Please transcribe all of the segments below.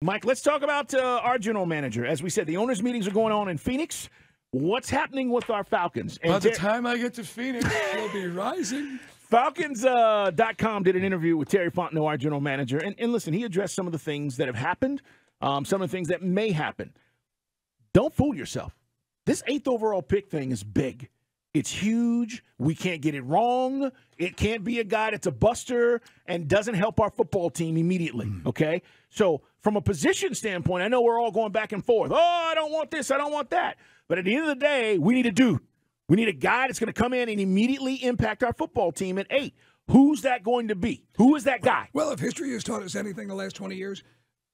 Mike, let's talk about our general manager. As we said, the owners' meetings are going on in Phoenix. What's happening with our Falcons? And by the time I get to Phoenix, we'll be rising. Falcons.com did an interview with Terry Fontenot, our general manager. And listen, he addressed some of the things that have happened, some of the things that may happen. Don't fool yourself. This 8th overall pick thing is big. It's huge. We can't get it wrong. It can't be a guy that's a buster and doesn't help our football team immediately, okay? So from a position standpoint, I know we're all going back and forth. Oh, I don't want this. I don't want that. But at the end of the day, we need a dude. We need a guy that's going to come in and immediately impact our football team at 8. Who's that going to be? Who is that guy? Well, if history has taught us anything the last 20 years,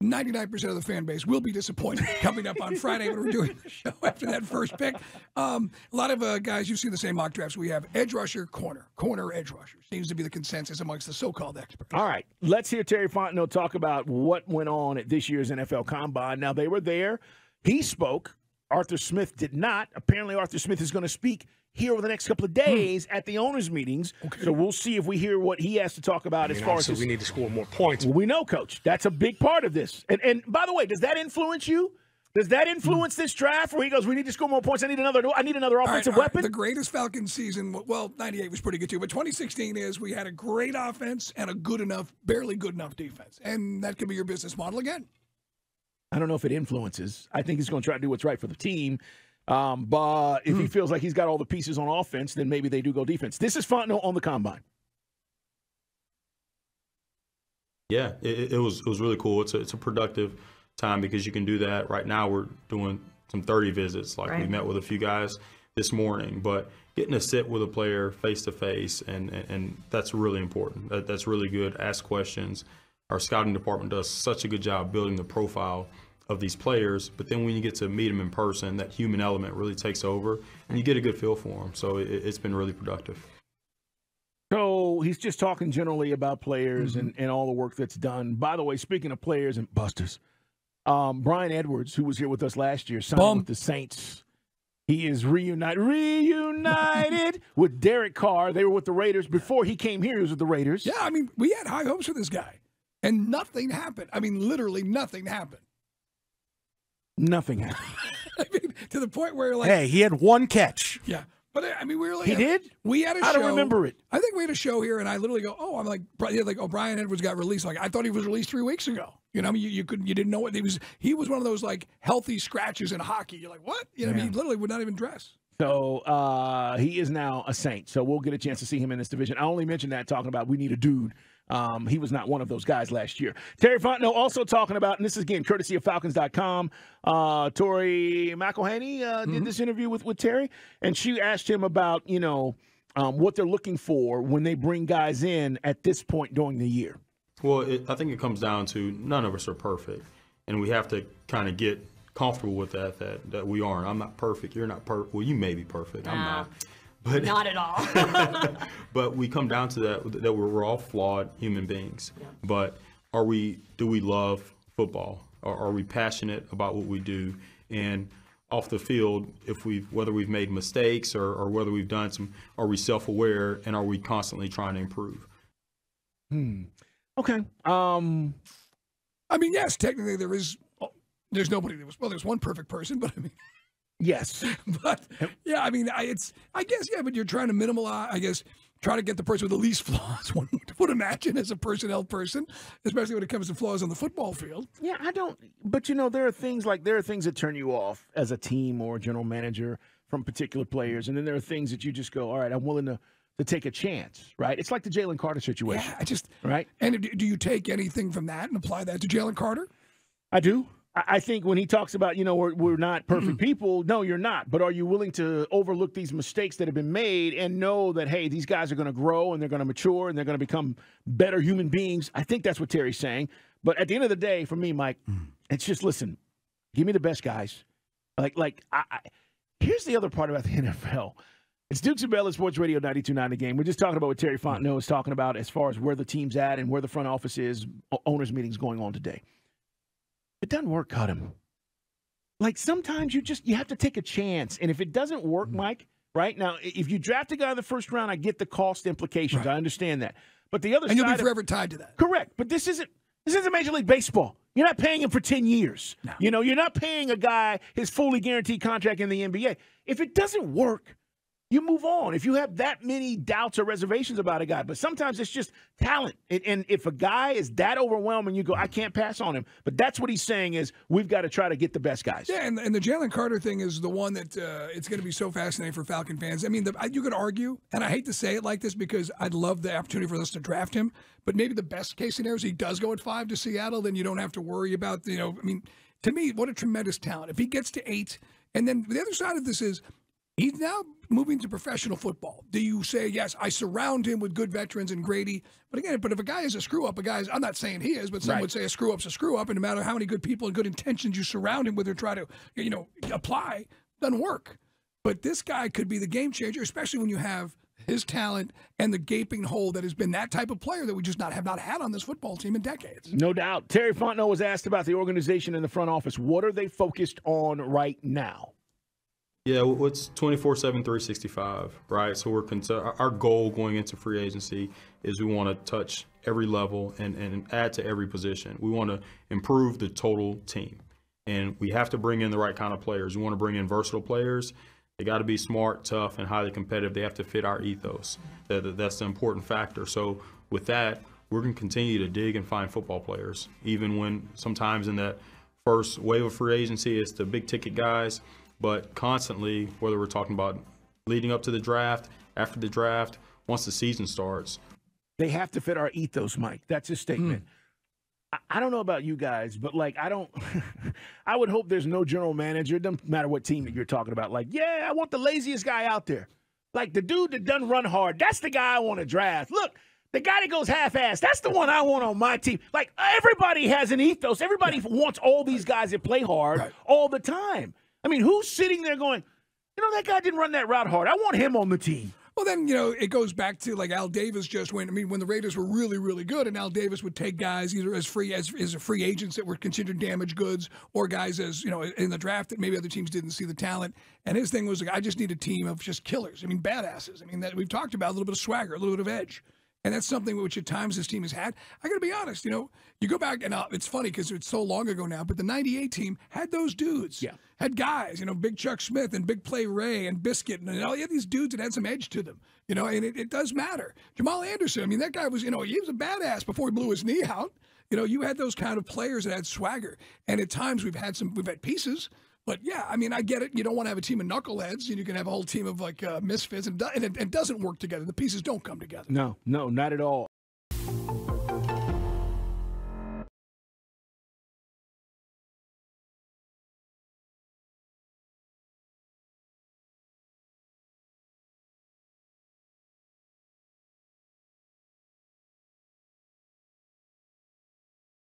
99% of the fan base will be disappointed coming up on Friday when we're doing the show after that first pick. A lot of guys, you see the same mock drafts we have. Edge rusher, corner, edge rusher. Seems to be the consensus amongst the so-called experts. All right, let's hear Terry Fontenot talk about what went on at this year's NFL Combine. Now, they were there. He spoke. Arthur Smith did not. Apparently, Arthur Smith is going to speak here over the next couple of days at the owners' meetings. Okay. So we'll see if we hear what he has to talk about as far as we need to score more points. Well, we know, Coach. That's a big part of this. And by the way, does that influence you? Does that influence this draft where he goes, we need to score more points, I need another offensive weapon? The greatest Falcons season, well, 98 was pretty good too, but 2016 is we had a great offense and a good enough, barely good enough defense. And that could be your business model again. I don't know if it influences. I think he's going to try to do what's right for the team. But if he feels like he's got all the pieces on offense, then maybe they do go defense. This is Fontenot on the Combine. Yeah, it was really cool. It's a productive time because you can do that. Right now we're doing some 30 visits. We met with a few guys this morning. But getting to sit with a player face-to-face, and that's really important. That's really good. Ask questions. Our scouting department does such a good job building the profile of these players, but then when you get to meet them in person, that human element really takes over, and you get a good feel for them. So it's been really productive. So he's just talking generally about players and all the work that's done. By the way, speaking of players and busters, Brian Edwards, who was here with us last year, signed with the Saints. He is reunited with Derek Carr. They were with the Raiders. Before he came here, he was with the Raiders. Yeah, I mean, we had high hopes for this guy, and nothing happened. I mean, literally nothing happened. Nothing happened. I mean, to the point where, hey, he had one catch. Yeah. But, I mean, we really He did? We had a show. I don't remember it. I think we had a show here, and I literally go, oh, I'm like, Brian Edwards got released. Like, I thought he was released 3 weeks ago. You know, I mean, you didn't know what he was one of those, like, healthy scratches in hockey. You're like, what? You know, I mean, he literally would not even dress. So he is now a Saint. So we'll get a chance to see him in this division. I only mentioned that talking about we need a dude. He was not one of those guys last year. Terry Fontenot also talking about, and this is, again, courtesy of Falcons.com, Tori McElhaney did this interview with Terry, and she asked him about, what they're looking for when they bring guys in at this point during the year. Well, I think it comes down to none of us are perfect, and we have to kind of get comfortable with that we aren't. I'm not perfect. You're not perfect. Well, you may be perfect. I'm not. But, not at all. But we come down to that we're all flawed human beings. Yeah. But do we love football? Are we passionate about what we do? And off the field, whether we've made mistakes or whether we've done are we self-aware and are we constantly trying to improve? Okay. I mean, yes, technically there's nobody there's one perfect person, but I mean. Yes. But, yeah, I mean, I guess, yeah, but you're trying to minimize, try to get the person with the least flaws, one would imagine, as a personnel person, especially when it comes to flaws on the football field. Yeah, but, there are things that turn you off as a team or a general manager from particular players, and then there are things that you just go, all right, I'm willing to take a chance, right? It's like the Jalen Carter situation. Yeah, right? And do you take anything from that and apply that to Jalen Carter? I do. I think when he talks about, we're not perfect people, no, you're not. But are you willing to overlook these mistakes that have been made and know that, hey, these guys are going to grow and they're going to mature and they're going to become better human beings? I think that's what Terry's saying. But at the end of the day, for me, Mike, it's just, listen, give me the best guys. Here's the other part about the NFL. It's Dukes and Bell at Sports Radio 92.9 The Game. We're just talking about what Terry Fontenot is talking about as far as where the team's at and where the front office is, owners' meetings going on today. It doesn't work, cut him. Sometimes you have to take a chance. And if it doesn't work, Mike, right? Now, if you draft a guy in the first round, I get the cost implications. Right. I understand that. But the other side. And you'll be forever tied to that. Correct. But this isn't. This isn't Major League Baseball. You're not paying him for 10 years. No. You know, you're not paying a guy his fully guaranteed contract in the NBA. If it doesn't work, you move on. If you have that many doubts or reservations about a guy, but sometimes it's just talent. And if a guy is that overwhelming, you go, I can't pass on him. But that's what he's saying is we've got to try to get the best guys. Yeah, and the Jalen Carter thing is the one that it's going to be so fascinating for Falcon fans. I mean, you could argue, and I hate to say it like this because I'd love the opportunity for us to draft him, but maybe the best case scenario is he does go at 5 to Seattle, then you don't have to worry about, I mean, to me, what a tremendous talent. If he gets to 8, and then the other side of this is, he's now moving to professional football. Do you say, yes, I surround him with good veterans and Grady? But again, if a guy is a screw-up, I'm not saying he is, but some would say a screw-up's a screw-up, and no matter how many good people and good intentions you surround him with or try to, apply, doesn't work. But this guy could be the game changer, especially when you have his talent and the gaping hole that has been that type of player that we just have not had on this football team in decades. No doubt. Terry Fontenot was asked about the organization in the front office. What are they focused on right now? Yeah, it's 24/7, 365, right? So our goal going into free agency is we want to touch every level and add to every position. We want to improve the total team, and we have to bring in the right kind of players. We want to bring in versatile players. They got to be smart, tough, and highly competitive. They have to fit our ethos. That's the important factor. So with that, we're going to continue to dig and find football players, even when sometimes in that first wave of free agency, it's the big-ticket guys. But constantly, whether we're talking about leading up to the draft, after the draft, once the season starts. They have to fit our ethos, Mike. That's his statement. I don't know about you guys, but, I would hope there's no general manager, it doesn't matter what team that you're talking about, I want the laziest guy out there. Like, the dude that doesn't run hard, that's the guy I want to draft. Look, the guy that goes half-assed, that's the one I want on my team. Everybody has an ethos. Everybody wants all these guys that play hard all the time. I mean, who's sitting there going, that guy didn't run that route hard. I want him on the team. Well, then, it goes back to Al Davis just went. I mean, when the Raiders were really, really good, and Al Davis would take guys either as free agents that were considered damaged goods or guys as, in the draft that maybe other teams didn't see the talent. And his thing was, I just need a team of just killers. I mean, badasses. I mean, that we've talked about a little bit of swagger, a little bit of edge. And that's something which at times this team has had. I got to be honest, you go back, and it's funny because it's so long ago now, but the 98 team had those dudes. Yeah. Had guys, Big Chuck Smith and Big Play Ray and Biscuit. And you had these dudes that had some edge to them, and it does matter. Jamal Anderson, I mean, that guy was, he was a badass before he blew his knee out. You had those kind of players that had swagger. And at times we've had pieces. But, yeah, I mean, I get it. You don't want to have a team of knuckleheads, and you can have a whole team of, misfits, and it doesn't work together. The pieces don't come together. No, not at all.